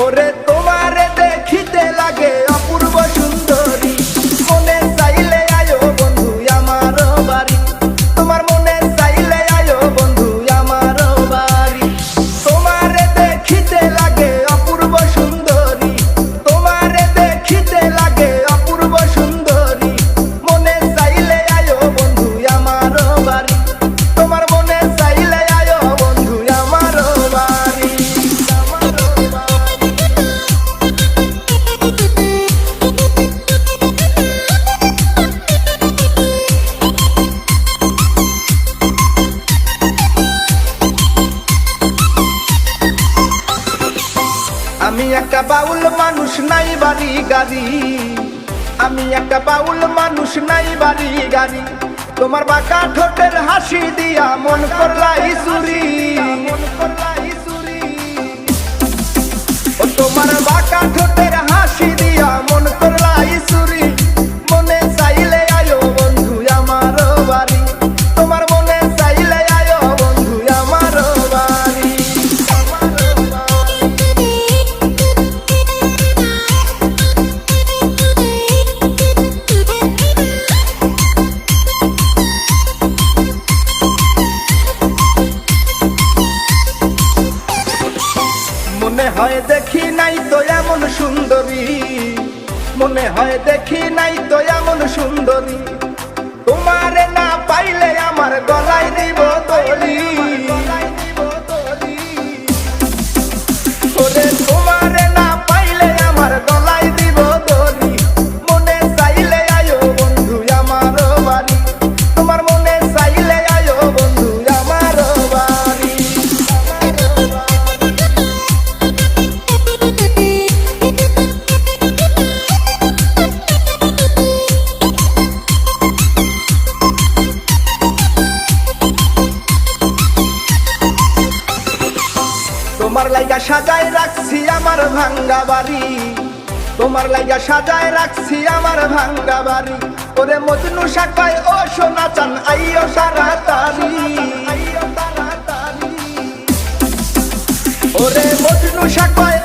ওরে তোমারে দেখিতে লাগে অপূর্ব সুন্দরী, মনে চাইলে আয়ো বন্ধু আমার বাড়ি, তোমার মনে চাইলে আয়ো বন্ধু আমার বাড়ি। তোমারে দেখিতে লাগে অপূর্ব সুন্দরী, তোমারে দেখিতে লাগে অপূর্ব সুন্দরী, মনে চাইলে আয়ো বন্ধু আমার বাড়ি, তোমার মনে চাইলে আয়ো বন্ধু আমার বাড়ি। আমি একটা বাউল মানুষ নাই বাড়ি গাড়ি, আমি একটা বাউল মানুষ নাই বাড়ি গাড়ি, তোমার বাঁকা ঠোঁটের হাসি দিয়া মন করলাই চুরি, মন করলাই চুরি। ও তোমার বাঁকা ঠোঁটের হাসি দিয়া মন করলাই চুরি, মনে চাইলে আয়ো বন্ধু আমার বাড়ি, তোমার মনে চাইলে আয়ো বন্ধু আমার বাড়ি। মনে হয় দেখি নাই তো এমন সুন্দরী, মনে হয় দেখি নাই তো এমন সুন্দরী, তোমারে না পাইলে আমার গলায় দিব দড়ি, ওরে তোমারে না পাইলে আমার গলায় দিব দড়ি, মনে চাইলে আয়ো বন্ধু আমার বাড়ি, তোমার মনে চাইলে আয়ো বন্ধু আমার বাড়ি। তোমার লাইগা সাজায় রাখছি আমার ভাঙ্গা বাড়ি, তোমার লাইগা সাজায় রাখছি আমার ভাঙ্গা বাড়ি, ওরে মজনু শাখায় ও সোনা চান আইও তাড়াতাড়ি, আইও তাড়াতাড়ি। ওরে মজনু শাখায়